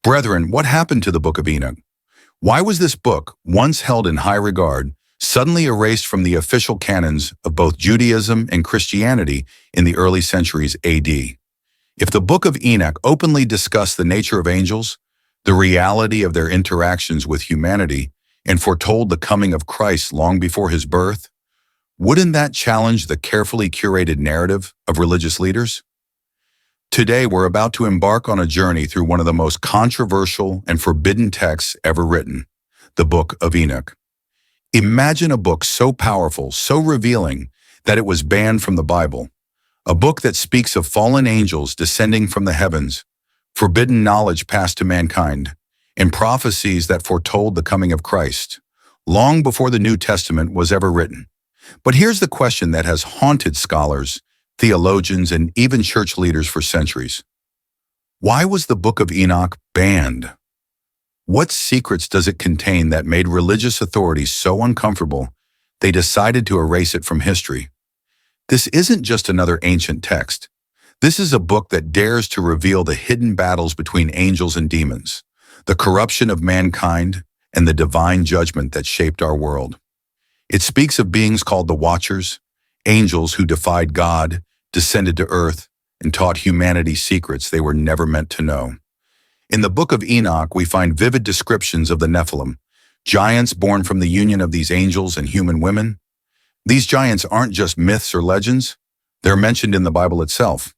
Brethren, what happened to the Book of Enoch? Why was this book, once held in high regard, suddenly erased from the official canons of both Judaism and Christianity in the early centuries AD? If the Book of Enoch openly discussed the nature of angels, the reality of their interactions with humanity, and foretold the coming of Christ long before his birth, wouldn't that challenge the carefully curated narrative of religious leaders? Today, we're about to embark on a journey through one of the most controversial and forbidden texts ever written, the Book of Enoch. Imagine a book so powerful, so revealing, that it was banned from the Bible. A book that speaks of fallen angels descending from the heavens, forbidden knowledge passed to mankind, and prophecies that foretold the coming of Christ, long before the New Testament was ever written. But here's the question that has haunted scholars, theologians, and even church leaders for centuries. Why was the Book of Enoch banned? What secrets does it contain that made religious authorities so uncomfortable they decided to erase it from history? This isn't just another ancient text. This is a book that dares to reveal the hidden battles between angels and demons, the corruption of mankind, and the divine judgment that shaped our world. It speaks of beings called the Watchers, angels who defied God, descended to earth, and taught humanity secrets they were never meant to know. In the Book of Enoch, we find vivid descriptions of the Nephilim, giants born from the union of these angels and human women. These giants aren't just myths or legends, they're mentioned in the Bible itself.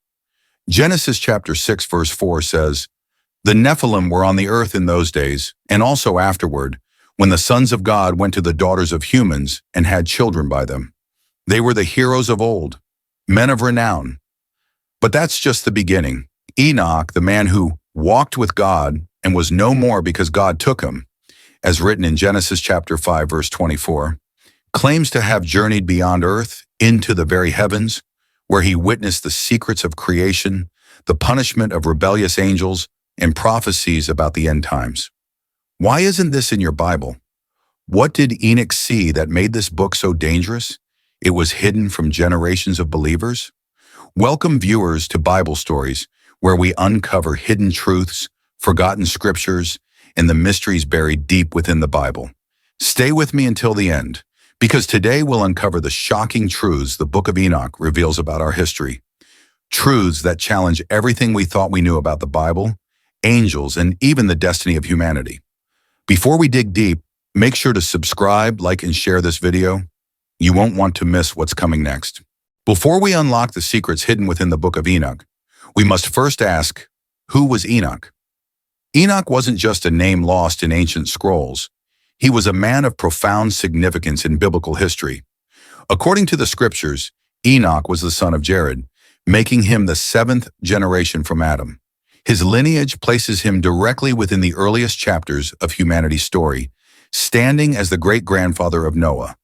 Genesis chapter 6 verse 4 says, "The Nephilim were on the earth in those days, and also afterward, when the sons of God went to the daughters of humans and had children by them. They were the heroes of old, men of renown." But that's just the beginning. Enoch, the man who walked with God and was no more because God took him, as written in Genesis chapter 5 verse 24, claims to have journeyed beyond earth into the very heavens, where he witnessed the secrets of creation, the punishment of rebellious angels, and prophecies about the end times. Why isn't this in your Bible? What did Enoch see that made this book so dangerous? It was hidden from generations of believers. Welcome viewers to Bible Stories, where we uncover hidden truths, forgotten scriptures, and the mysteries buried deep within the Bible. Stay with me until the end, because today we'll uncover the shocking truths the Book of Enoch reveals about our history. Truths that challenge everything we thought we knew about the Bible, angels, and even the destiny of humanity. Before we dig deep, make sure to subscribe, like, and share this video. You won't want to miss what's coming next. Before we unlock the secrets hidden within the Book of Enoch, we must first ask, who was Enoch? Enoch wasn't just a name lost in ancient scrolls. He was a man of profound significance in biblical history. According to the scriptures, Enoch was the son of Jared, making him the seventh generation from Adam. His lineage places him directly within the earliest chapters of humanity's story, standing as the great-grandfather of Noah,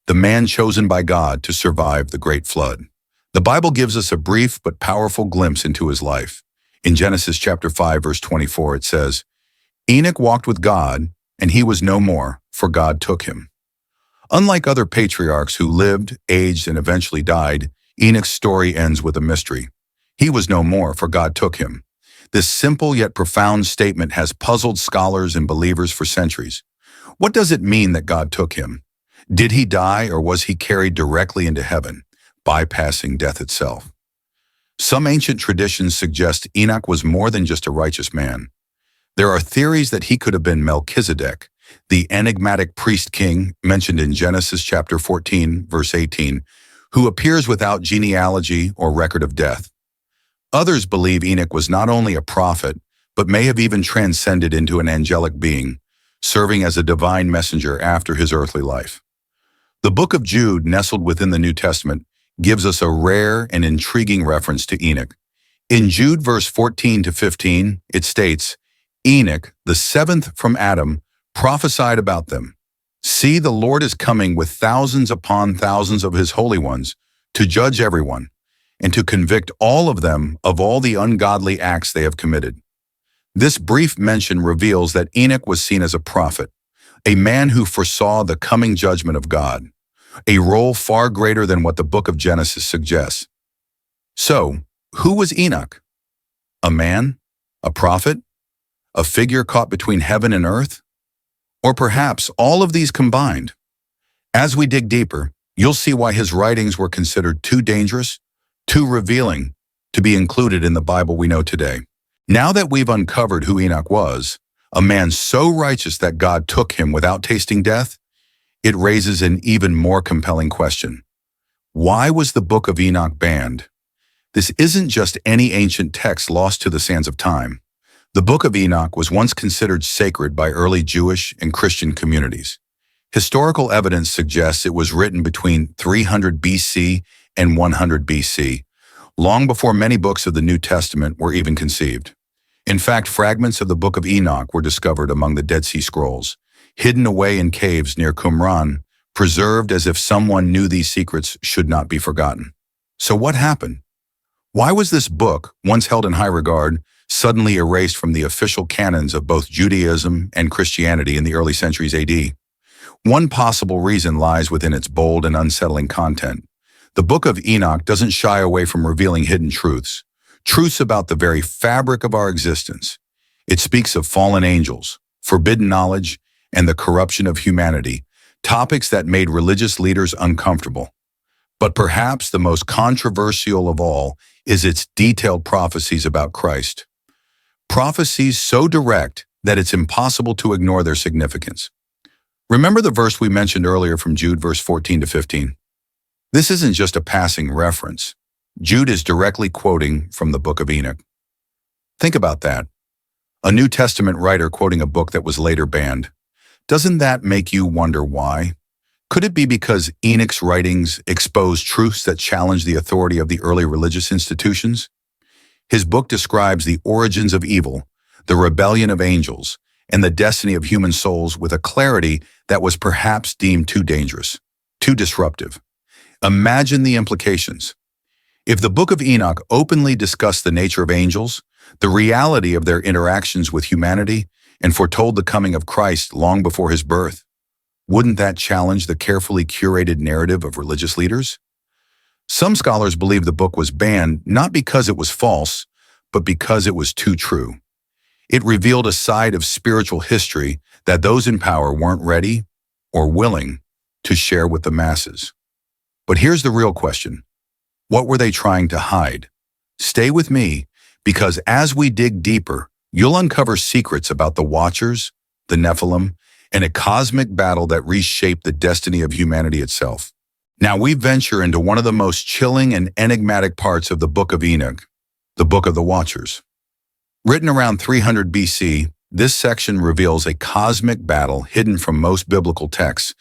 the man chosen by God to survive the great flood. The Bible gives us a brief but powerful glimpse into his life. In Genesis chapter 5 verse 24 it says, "Enoch walked with God, and he was no more, for God took him." Unlike other patriarchs who lived, aged, and eventually died, Enoch's story ends with a mystery. He was no more, for God took him. This simple yet profound statement has puzzled scholars and believers for centuries. What does it mean that God took him? Did he die, or was he carried directly into heaven, bypassing death itself? Some ancient traditions suggest Enoch was more than just a righteous man. There are theories that he could have been Melchizedek, the enigmatic priest-king mentioned in Genesis chapter 14, verse 18, who appears without genealogy or record of death. Others believe Enoch was not only a prophet, but may have even transcended into an angelic being, serving as a divine messenger after his earthly life. The book of Jude, nestled within the New Testament, gives us a rare and intriguing reference to Enoch. In Jude verse 14 to 15, it states, "Enoch, the seventh from Adam, prophesied about them. See, the Lord is coming with thousands upon thousands of his holy ones to judge everyone, and to convict all of them of all the ungodly acts they have committed." This brief mention reveals that Enoch was seen as a prophet, a man who foresaw the coming judgment of God, a role far greater than what the book of Genesis suggests. So, who was Enoch? A man? A prophet? a figure caught between heaven and earth? Or perhaps all of these combined? As we dig deeper, you'll see why his writings were considered too dangerous, too revealing to be included in the Bible we know today. Now that we've uncovered who Enoch was, a man so righteous that God took him without tasting death, it raises an even more compelling question. Why was the Book of Enoch banned? This isn't just any ancient text lost to the sands of time. The Book of Enoch was once considered sacred by early Jewish and Christian communities. Historical evidence suggests it was written between 300 BC and 100 BC, long before many books of the New Testament were even conceived. In fact, fragments of the Book of Enoch were discovered among the Dead Sea Scrolls, hidden away in caves near Qumran, preserved as if someone knew these secrets should not be forgotten. So what happened? Why was this book, once held in high regard, suddenly erased from the official canons of both Judaism and Christianity in the early centuries AD? One possible reason lies within its bold and unsettling content. The Book of Enoch doesn't shy away from revealing hidden truths about the very fabric of our existence. It speaks of fallen angels, forbidden knowledge, and the corruption of humanity, topics that made religious leaders uncomfortable. But perhaps the most controversial of all is its detailed prophecies about Christ. Prophecies so direct that it's impossible to ignore their significance. Remember the verse we mentioned earlier from Jude, verse 14 to 15? This isn't just a passing reference. Jude is directly quoting from the Book of Enoch. Think about that. A New Testament writer quoting a book that was later banned. Doesn't that make you wonder why? Could it be because Enoch's writings expose truths that challenge the authority of the early religious institutions? His book describes the origins of evil, the rebellion of angels, and the destiny of human souls with a clarity that was perhaps deemed too dangerous, too disruptive. Imagine the implications. If the Book of Enoch openly discussed the nature of angels, the reality of their interactions with humanity, and foretold the coming of Christ long before his birth, wouldn't that challenge the carefully curated narrative of religious leaders? Some scholars believe the book was banned not because it was false, but because it was too true. It revealed a side of spiritual history that those in power weren't ready or willing to share with the masses. But here's the real question. What were they trying to hide? Stay with me, because as we dig deeper, you'll uncover secrets about the Watchers, the Nephilim, and a cosmic battle that reshaped the destiny of humanity itself. Now we venture into one of the most chilling and enigmatic parts of the Book of Enoch, the Book of the Watchers. Written around 300 BC, this section reveals a cosmic battle hidden from most biblical texts,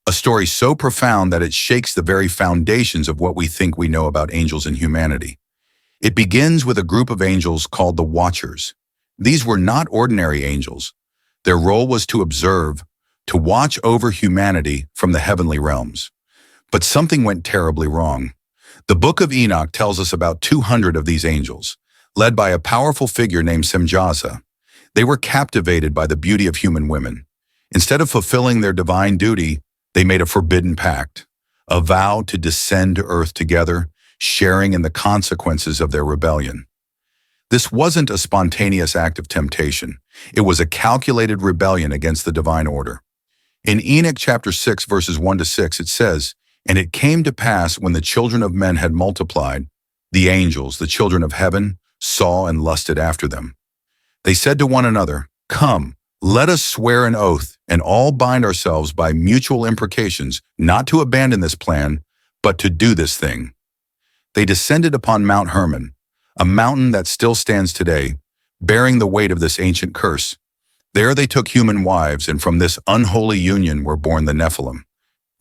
a story so profound that it shakes the very foundations of what we think we know about angels and humanity. It begins with a group of angels called the Watchers. These were not ordinary angels. Their role was to observe, to watch over humanity from the heavenly realms. But something went terribly wrong. The Book of Enoch tells us about 200 of these angels, led by a powerful figure named Semjaza. They were captivated by the beauty of human women. Instead of fulfilling their divine duty, they made a forbidden pact, a vow to descend to earth together, sharing in the consequences of their rebellion. This wasn't a spontaneous act of temptation. It was a calculated rebellion against the divine order. In Enoch chapter 6, verses 1 to 6, it says, "And it came to pass when the children of men had multiplied, the angels, the children of heaven, saw and lusted after them. They said to one another, 'Come, let us swear an oath and all bind ourselves by mutual imprecations not to abandon this plan, but to do this thing.' They descended upon Mount Hermon, a mountain that still stands today, bearing the weight of this ancient curse. There they took human wives, and from this unholy union were born the Nephilim,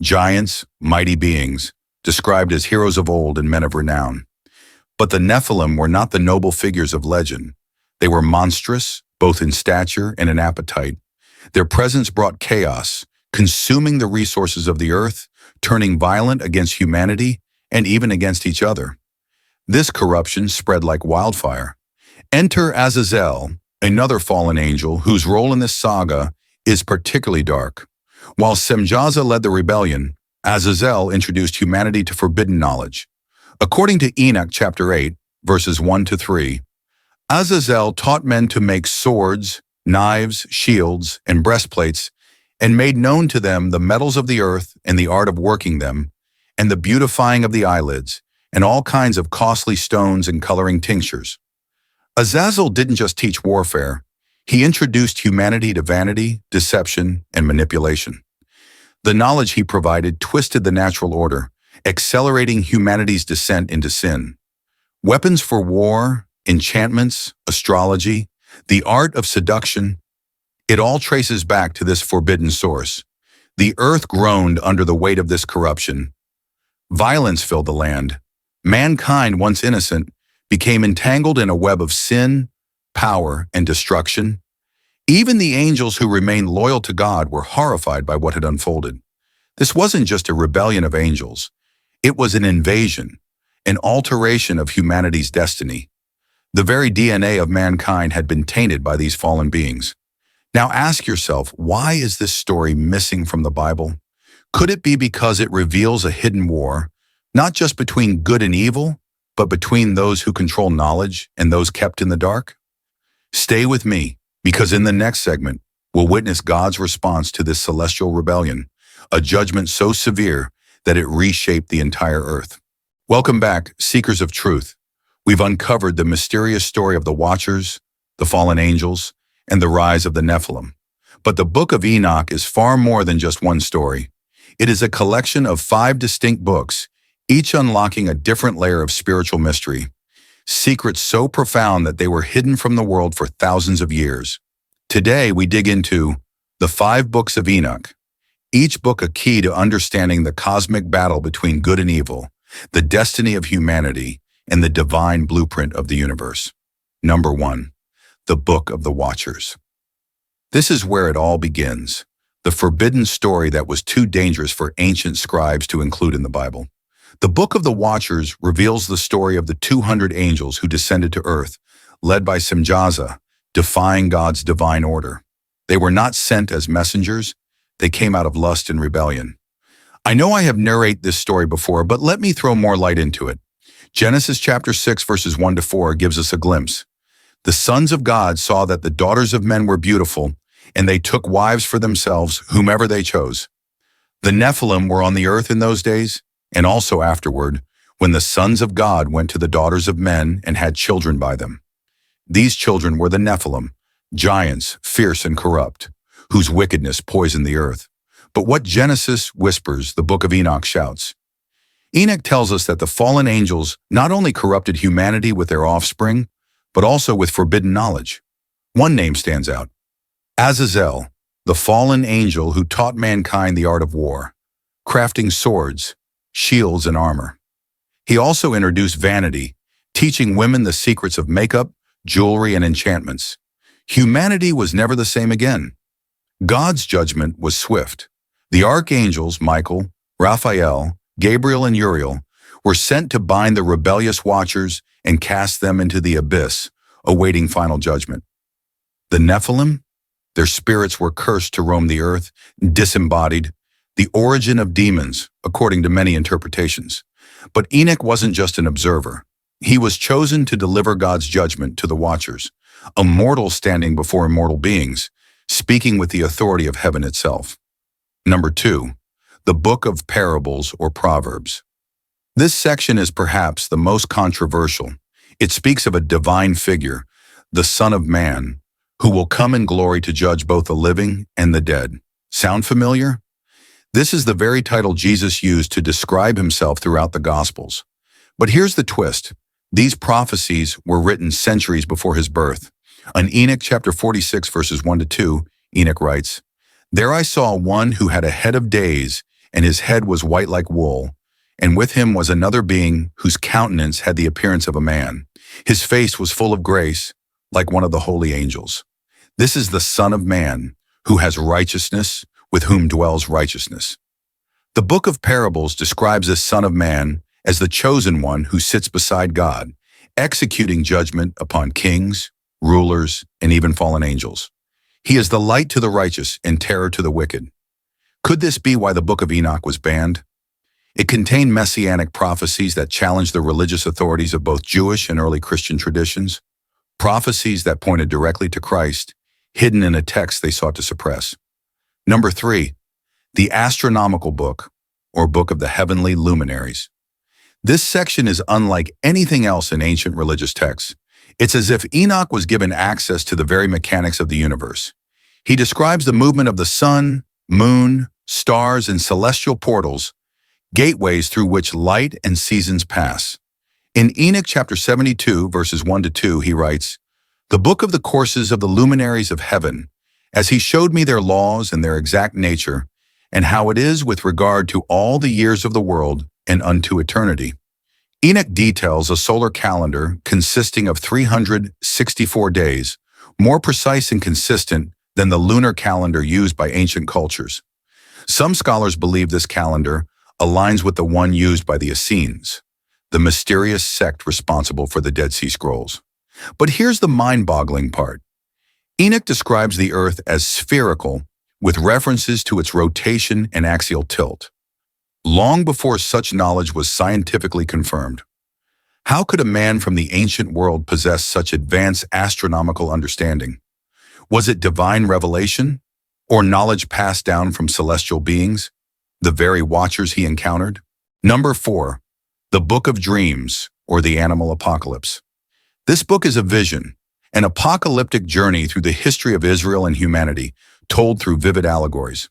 giants, mighty beings, described as heroes of old and men of renown. But the Nephilim were not the noble figures of legend. They were monstrous, both in stature and in appetite. Their presence brought chaos, consuming the resources of the earth, turning violent against humanity and even against each other. This corruption spread like wildfire. Enter Azazel, another fallen angel whose role in this saga is particularly dark. While Semjaza led the rebellion, Azazel introduced humanity to forbidden knowledge. According to Enoch chapter 8, verses 1 to 3, Azazel taught men to make swords, knives, shields, and breastplates, and made known to them the metals of the earth and the art of working them, and the beautifying of the eyelids, and all kinds of costly stones and coloring tinctures. Azazel didn't just teach warfare, he introduced humanity to vanity, deception, and manipulation. The knowledge he provided twisted the natural order, accelerating humanity's descent into sin. Weapons for war, enchantments, astrology, the art of seduction, it all traces back to this forbidden source. The earth groaned under the weight of this corruption. Violence filled the land. Mankind, once innocent, became entangled in a web of sin, power, and destruction. Even the angels who remained loyal to God were horrified by what had unfolded. This wasn't just a rebellion of angels. It was an invasion, an alteration of humanity's destiny. The very DNA of mankind had been tainted by these fallen beings. Now ask yourself, why is this story missing from the Bible? Could it be because it reveals a hidden war, not just between good and evil, but between those who control knowledge and those kept in the dark? Stay with me, because in the next segment, we'll witness God's response to this celestial rebellion, a judgment so severe that it reshaped the entire earth. Welcome back, seekers of truth. We've uncovered the mysterious story of the Watchers, the fallen angels, and the rise of the Nephilim. But the Book of Enoch is far more than just one story. It is a collection of 5 distinct books, each unlocking a different layer of spiritual mystery, secrets so profound that they were hidden from the world for thousands of years. Today, we dig into the 5 books of Enoch, each book a key to understanding the cosmic battle between good and evil, the destiny of humanity, and the divine blueprint of the universe. Number 1. The Book of the Watchers. This is where it all begins, the forbidden story that was too dangerous for ancient scribes to include in the Bible. The Book of the Watchers reveals the story of the 200 angels who descended to earth, led by Simjaza, defying God's divine order. They were not sent as messengers, they came out of lust and rebellion. I know I have narrated this story before, but let me throw more light into it. Genesis chapter 6 verses 1 to 4 gives us a glimpse. The sons of God saw that the daughters of men were beautiful, and they took wives for themselves, whomever they chose. The Nephilim were on the earth in those days, and also afterward, when the sons of God went to the daughters of men and had children by them. These children were the Nephilim, giants, fierce and corrupt, whose wickedness poisoned the earth. But what Genesis whispers, the Book of Enoch shouts. Enoch tells us that the fallen angels not only corrupted humanity with their offspring, but also with forbidden knowledge. One name stands out. Azazel, the fallen angel who taught mankind the art of war, crafting swords, shields, and armor. He also introduced vanity, teaching women the secrets of makeup, jewelry, and enchantments. Humanity was never the same again. God's judgment was swift. The archangels, Michael, Raphael, Gabriel, and Uriel, were sent to bind the rebellious watchers and cast them into the abyss, awaiting final judgment. The Nephilim, their spirits were cursed to roam the earth, disembodied, the origin of demons, according to many interpretations. But Enoch wasn't just an observer. He was chosen to deliver God's judgment to the Watchers, a mortal standing before immortal beings, speaking with the authority of heaven itself. Number 2. The Book of Parables or Proverbs. This section is perhaps the most controversial. It speaks of a divine figure, the Son of Man, who will come in glory to judge both the living and the dead. Sound familiar? This is the very title Jesus used to describe himself throughout the Gospels. But here's the twist. These prophecies were written centuries before his birth. On Enoch chapter 46 verses 1 to 2, Enoch writes, "There I saw one who had a head of days, and his head was white like wool, and with him was another being whose countenance had the appearance of a man. His face was full of grace, like one of the holy angels." This is the Son of Man, who has righteousness, with whom dwells righteousness. The Book of Parables describes this Son of Man as the chosen one who sits beside God, executing judgment upon kings, rulers, and even fallen angels. He is the light to the righteous and terror to the wicked. Could this be why the Book of Enoch was banned? It contained messianic prophecies that challenged the religious authorities of both Jewish and early Christian traditions, prophecies that pointed directly to Christ, hidden in a text they sought to suppress. Number 3, the astronomical book, or Book of the Heavenly Luminaries. This section is unlike anything else in ancient religious texts. It's as if Enoch was given access to the very mechanics of the universe. He describes the movement of the sun, moon, stars, and celestial portals, gateways through which light and seasons pass. In Enoch chapter 72, verses 1-2, he writes, "The book of the courses of the luminaries of heaven, as he showed me their laws and their exact nature, and how it is with regard to all the years of the world and unto eternity." Enoch details a solar calendar consisting of 364 days, more precise and consistent than the lunar calendar used by ancient cultures. Some scholars believe this calendar aligns with the one used by the Essenes, the mysterious sect responsible for the Dead Sea Scrolls. But here's the mind-boggling part. Enoch describes the earth as spherical, with references to its rotation and axial tilt, long before such knowledge was scientifically confirmed. How could a man from the ancient world possess such advanced astronomical understanding? Was it divine revelation, or knowledge passed down from celestial beings, the very watchers he encountered? Number 4, the Book of Dreams, or the Animal Apocalypse. This book is a vision, an apocalyptic journey through the history of Israel and humanity, told through vivid allegories.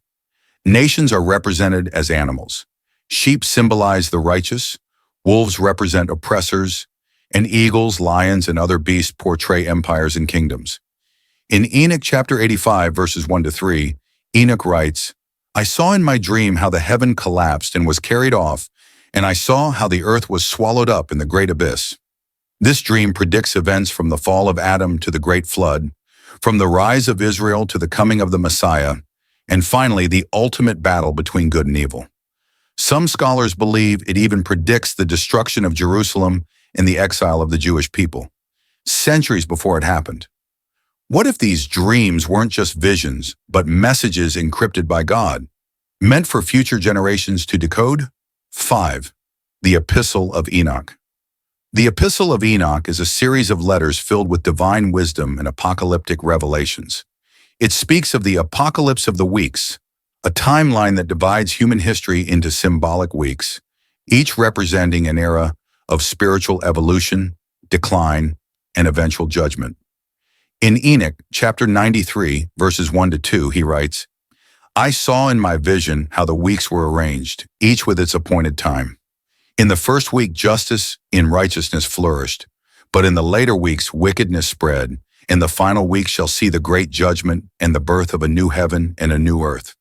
Nations are represented as animals. Sheep symbolize the righteous, wolves represent oppressors, and eagles, lions, and other beasts portray empires and kingdoms. In Enoch chapter 85, verses 1-3, Enoch writes, "I saw in my dream how the heaven collapsed and was carried off, and I saw how the earth was swallowed up in the great abyss." This dream predicts events from the fall of Adam to the great flood, from the rise of Israel to the coming of the Messiah, and finally the ultimate battle between good and evil. Some scholars believe it even predicts the destruction of Jerusalem and the exile of the Jewish people, centuries before it happened. What if these dreams weren't just visions, but messages encrypted by God, meant for future generations to decode? 5. The Epistle of Enoch. The Epistle of Enoch is a series of letters filled with divine wisdom and apocalyptic revelations. It speaks of the apocalypse of the weeks, a timeline that divides human history into symbolic weeks, each representing an era of spiritual evolution, decline, and eventual judgment. In Enoch, chapter 93, verses 1-2, he writes, "I saw in my vision how the weeks were arranged, each with its appointed time. In the first week justice and righteousness flourished, but in the later weeks wickedness spread, and the final week shall see the great judgment and the birth of a new heaven and a new earth."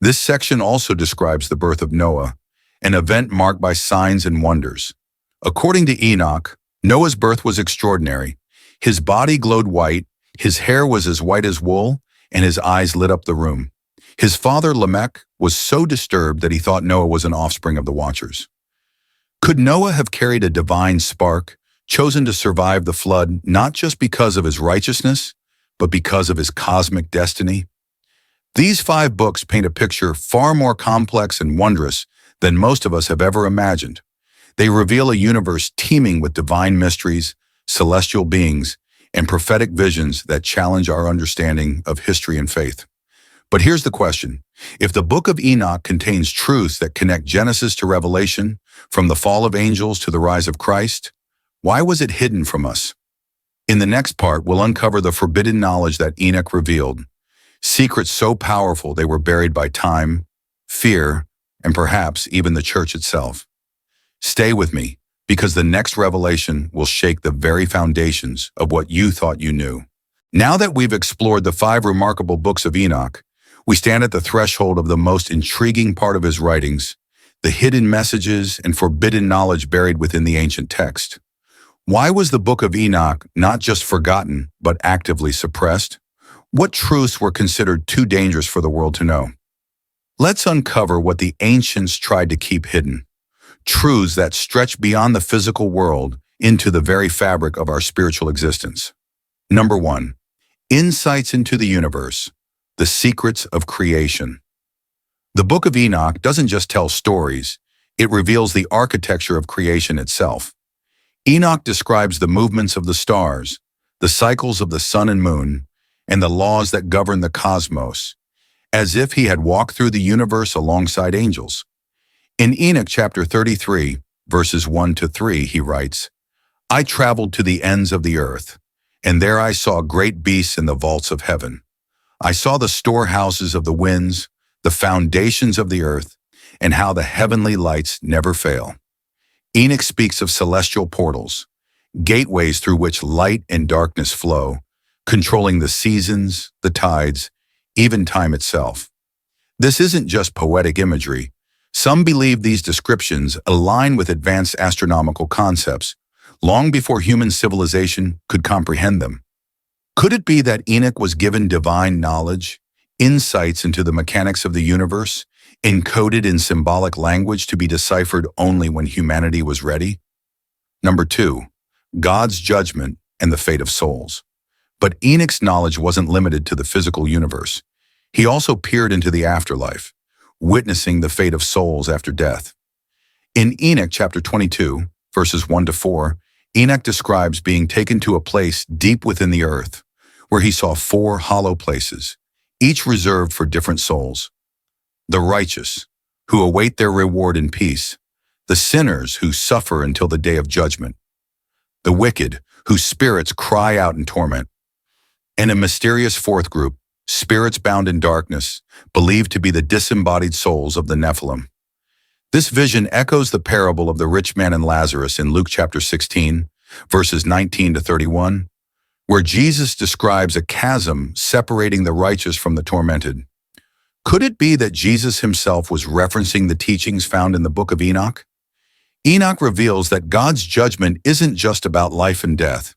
This section also describes the birth of Noah, an event marked by signs and wonders. According to Enoch, Noah's birth was extraordinary. His body glowed white, his hair was as white as wool, and his eyes lit up the room. His father Lamech was so disturbed that he thought Noah was an offspring of the Watchers. Could Noah have carried a divine spark, chosen to survive the flood not just because of his righteousness, but because of his cosmic destiny? These 5 books paint a picture far more complex and wondrous than most of us have ever imagined. They reveal a universe teeming with divine mysteries, celestial beings, and prophetic visions that challenge our understanding of history and faith. But here's the question. If the Book of Enoch contains truths that connect Genesis to Revelation, from the fall of angels to the rise of Christ, why was it hidden from us? In the next part, we'll uncover the forbidden knowledge that Enoch revealed, secrets so powerful they were buried by time, fear, and perhaps even the church itself. Stay with me, because the next revelation will shake the very foundations of what you thought you knew. Now that we've explored the 5 remarkable books of Enoch, we stand at the threshold of the most intriguing part of his writings, the hidden messages and forbidden knowledge buried within the ancient text. Why was the Book of Enoch not just forgotten, but actively suppressed? What truths were considered too dangerous for the world to know? Let's uncover what the ancients tried to keep hidden, truths that stretch beyond the physical world into the very fabric of our spiritual existence. Number 1, insights into the universe, the secrets of creation. The Book of Enoch doesn't just tell stories, it reveals the architecture of creation itself. Enoch describes the movements of the stars, the cycles of the sun and moon, and the laws that govern the cosmos, as if he had walked through the universe alongside angels. In Enoch chapter 33, verses 1 to 3, he writes, "I traveled to the ends of the earth, and there I saw great beasts in the vaults of heaven. I saw the storehouses of the winds, the foundations of the earth, and how the heavenly lights never fail." Enoch speaks of celestial portals, gateways through which light and darkness flow, controlling the seasons, the tides, even time itself. This isn't just poetic imagery. Some believe these descriptions align with advanced astronomical concepts, long before human civilization could comprehend them. Could it be that Enoch was given divine knowledge, insights into the mechanics of the universe, encoded in symbolic language to be deciphered only when humanity was ready? Number 2, God's judgment and the fate of souls. But Enoch's knowledge wasn't limited to the physical universe. He also peered into the afterlife, witnessing the fate of souls after death. In Enoch chapter 22, verses 1 to 4, Enoch describes being taken to a place deep within the earth, where he saw 4 hollow places, each reserved for different souls. The righteous, who await their reward in peace. The sinners, who suffer until the day of judgment. The wicked, whose spirits cry out in torment. And a mysterious 4th group, spirits bound in darkness, believed to be the disembodied souls of the Nephilim. This vision echoes the parable of the rich man and Lazarus in Luke chapter 16, verses 19 to 31, where Jesus describes a chasm separating the righteous from the tormented. Could it be that Jesus himself was referencing the teachings found in the Book of Enoch? Enoch reveals that God's judgment isn't just about life and death.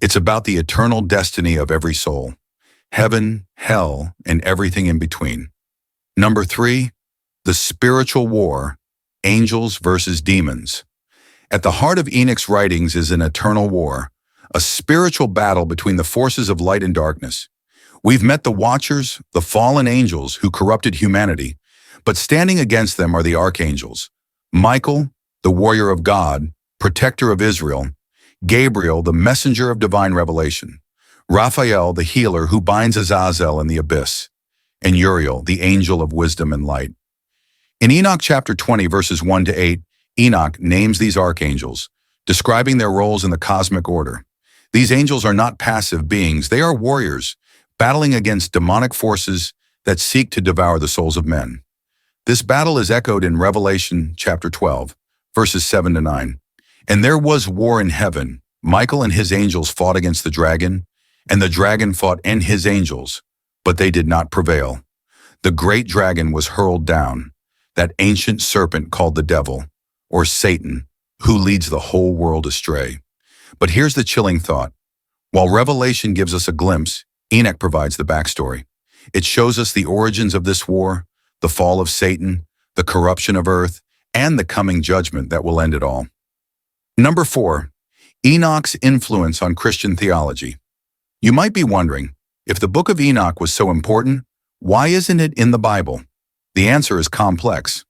It's about the eternal destiny of every soul, heaven, hell, and everything in between. Number 3, the spiritual war, angels versus demons. At the heart of Enoch's writings is an eternal war, a spiritual battle between the forces of light and darkness. We've met the Watchers, the fallen angels who corrupted humanity, but standing against them are the archangels. Michael, the warrior of God, protector of Israel. Gabriel, the messenger of divine revelation. Raphael, the healer who binds Azazel in the abyss. And Uriel, the angel of wisdom and light. In Enoch chapter 20, verses 1 to 8, Enoch names these archangels, describing their roles in the cosmic order. These angels are not passive beings, they are warriors, battling against demonic forces that seek to devour the souls of men. This battle is echoed in Revelation chapter 12, verses 7 to 9. And there was war in heaven. Michael and his angels fought against the dragon, and the dragon fought and his angels, but they did not prevail. The great dragon was hurled down, that ancient serpent called the devil, or Satan, who leads the whole world astray. But here's the chilling thought. While Revelation gives us a glimpse, Enoch provides the backstory. It shows us the origins of this war, the fall of Satan, the corruption of earth, and the coming judgment that will end it all. Number 4, Enoch's influence on Christian theology. You might be wondering, if the Book of Enoch was so important, why isn't it in the Bible? The answer is complex.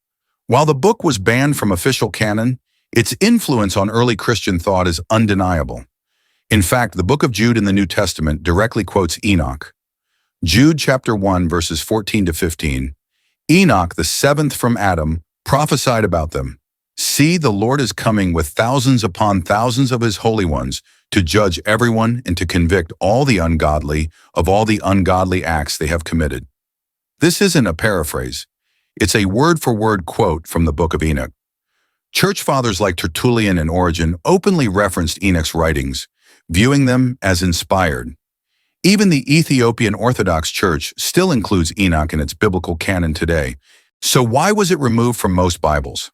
While the book was banned from official canon, its influence on early Christian thought is undeniable. In fact, the book of Jude in the New Testament directly quotes Enoch. Jude chapter 1, verses 14 to 15. Enoch, the 7th from Adam, prophesied about them. See, the Lord is coming with thousands upon thousands of his holy ones to judge everyone and to convict all the ungodly of all the ungodly acts they have committed. This isn't a paraphrase. It's a word-for-word quote from the Book of Enoch. Church fathers like Tertullian and Origen openly referenced Enoch's writings, viewing them as inspired. Even the Ethiopian Orthodox Church still includes Enoch in its biblical canon today. So why was it removed from most Bibles?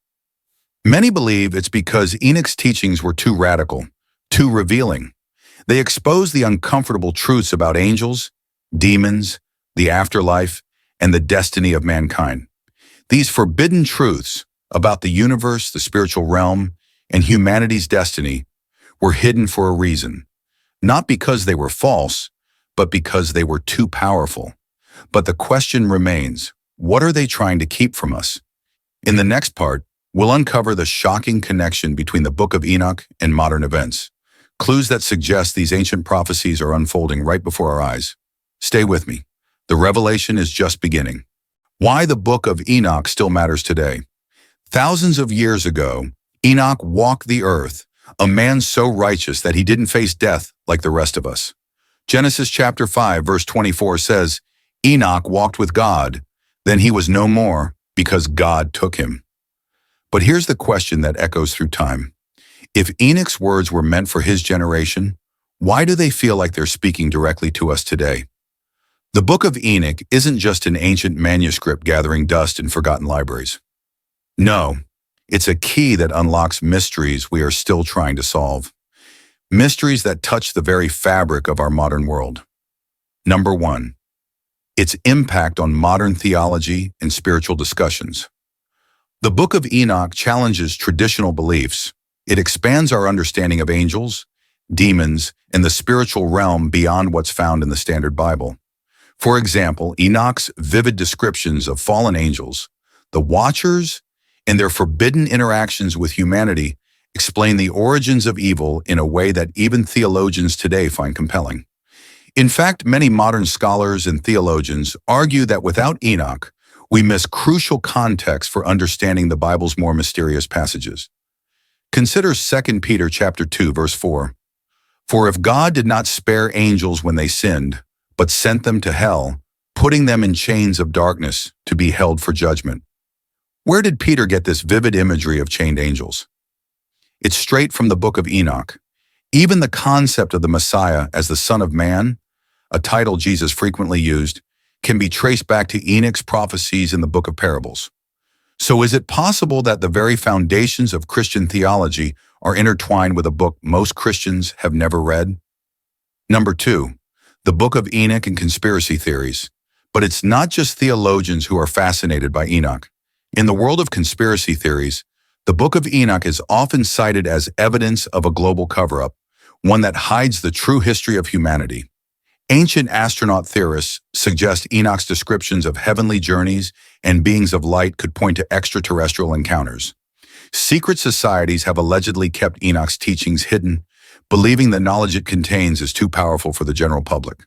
Many believe it's because Enoch's teachings were too radical, too revealing. They exposed the uncomfortable truths about angels, demons, the afterlife, and the destiny of mankind. These forbidden truths about the universe, the spiritual realm, and humanity's destiny were hidden for a reason, not because they were false, but because they were too powerful. But the question remains, what are they trying to keep from us? In the next part, we'll uncover the shocking connection between the Book of Enoch and modern events, clues that suggest these ancient prophecies are unfolding right before our eyes. Stay with me. The revelation is just beginning. Why the Book of Enoch still matters today. Thousands of years ago, Enoch walked the earth, a man so righteous that he didn't face death like the rest of us. Genesis chapter 5, verse 24 says, Enoch walked with God, then he was no more because God took him. But here's the question that echoes through time. If Enoch's words were meant for his generation, why do they feel like they're speaking directly to us today? The Book of Enoch isn't just an ancient manuscript gathering dust in forgotten libraries. No, it's a key that unlocks mysteries we are still trying to solve. Mysteries that touch the very fabric of our modern world. Number 1. Its impact on modern theology and spiritual discussions. The Book of Enoch challenges traditional beliefs. It expands our understanding of angels, demons, and the spiritual realm beyond what's found in the standard Bible. For example, Enoch's vivid descriptions of fallen angels, the Watchers, and their forbidden interactions with humanity explain the origins of evil in a way that even theologians today find compelling. In fact, many modern scholars and theologians argue that without Enoch, we miss crucial context for understanding the Bible's more mysterious passages. Consider 2 Peter chapter 2, verse 4. For if God did not spare angels when they sinned, but sent them to hell, putting them in chains of darkness to be held for judgment. Where did Peter get this vivid imagery of chained angels? It's straight from the Book of Enoch. Even the concept of the Messiah as the Son of Man, a title Jesus frequently used, can be traced back to Enoch's prophecies in the Book of Parables. So is it possible that the very foundations of Christian theology are intertwined with a book most Christians have never read? Number 2. The Book of Enoch and conspiracy theories. But it's not just theologians who are fascinated by Enoch. In the world of conspiracy theories, the Book of Enoch is often cited as evidence of a global cover-up, one that hides the true history of humanity. Ancient astronaut theorists suggest Enoch's descriptions of heavenly journeys and beings of light could point to extraterrestrial encounters. Secret societies have allegedly kept Enoch's teachings hidden, believing the knowledge it contains is too powerful for the general public.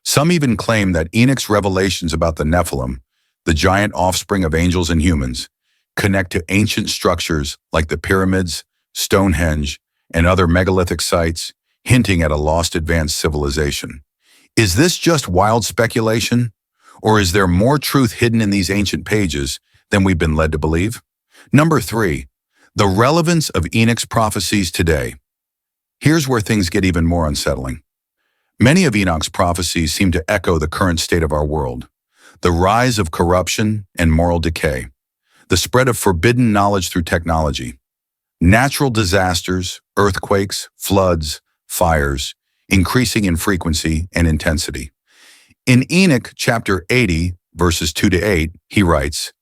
Some even claim that Enoch's revelations about the Nephilim, the giant offspring of angels and humans, connect to ancient structures like the pyramids, Stonehenge, and other megalithic sites, hinting at a lost advanced civilization. Is this just wild speculation? Or is there more truth hidden in these ancient pages than we've been led to believe? Number 3, the relevance of Enoch's prophecies today. Here's where things get even more unsettling. Many of Enoch's prophecies seem to echo the current state of our world. The rise of corruption and moral decay. The spread of forbidden knowledge through technology. Natural disasters, earthquakes, floods, fires, increasing in frequency and intensity. In Enoch chapter 80, verses 2-8, he writes,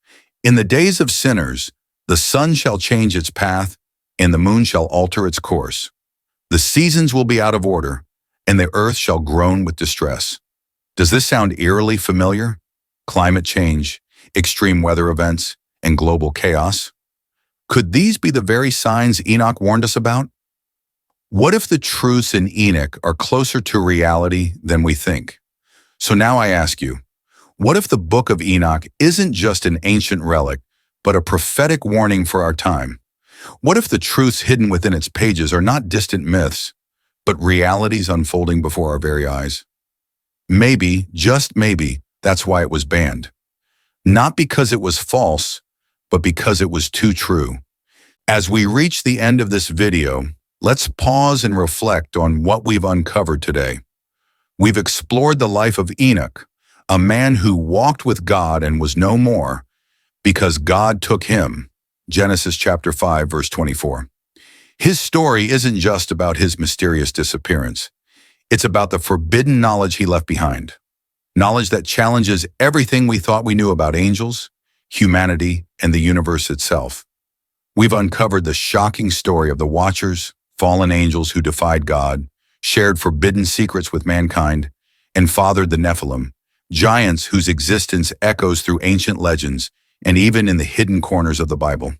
In the days of sinners, the sun shall change its path, and the moon shall alter its course. The seasons will be out of order, and the earth shall groan with distress. Does this sound eerily familiar? Climate change, extreme weather events, and global chaos? Could these be the very signs Enoch warned us about? What if the truths in Enoch are closer to reality than we think? So now I ask you, what if the Book of Enoch isn't just an ancient relic, but a prophetic warning for our time? What if the truths hidden within its pages are not distant myths, but realities unfolding before our very eyes? Maybe, just maybe, that's why it was banned. Not because it was false, but because it was too true. As we reach the end of this video, let's pause and reflect on what we've uncovered today. We've explored the life of Enoch, a man who walked with God and was no more because God took him. Genesis chapter 5, verse 24. His story isn't just about his mysterious disappearance. It's about the forbidden knowledge he left behind. Knowledge that challenges everything we thought we knew about angels, humanity, and the universe itself. We've uncovered the shocking story of the Watchers, fallen angels who defied God, shared forbidden secrets with mankind, and fathered the Nephilim, giants whose existence echoes through ancient legends and even in the hidden corners of the Bible.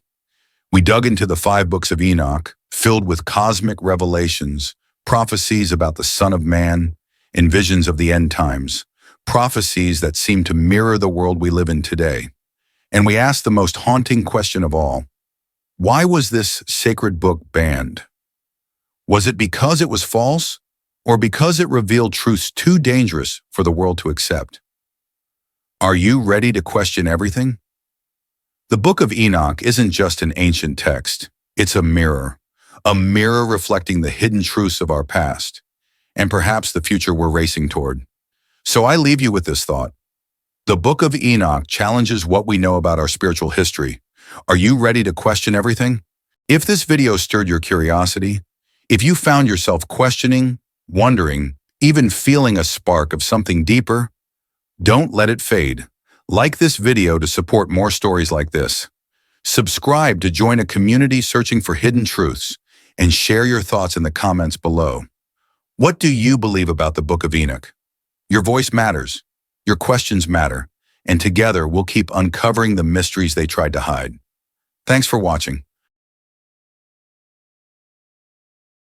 We dug into the 5 books of Enoch, filled with cosmic revelations, prophecies about the Son of Man, and visions of the end times, prophecies that seem to mirror the world we live in today. And we ask the most haunting question of all: why was this sacred book banned? Was it because it was false, or because it revealed truths too dangerous for the world to accept? Are you ready to question everything? The Book of Enoch isn't just an ancient text. It's a mirror reflecting the hidden truths of our past, and perhaps the future we're racing toward. So I leave you with this thought. The Book of Enoch challenges what we know about our spiritual history. Are you ready to question everything? If this video stirred your curiosity, if you found yourself questioning, wondering, even feeling a spark of something deeper, don't let it fade. Like this video to support more stories like this. Subscribe to join a community searching for hidden truths, and share your thoughts in the comments below. What do you believe about the Book of Enoch? Your voice matters, your questions matter, and together we'll keep uncovering the mysteries they tried to hide. Thanks for watching.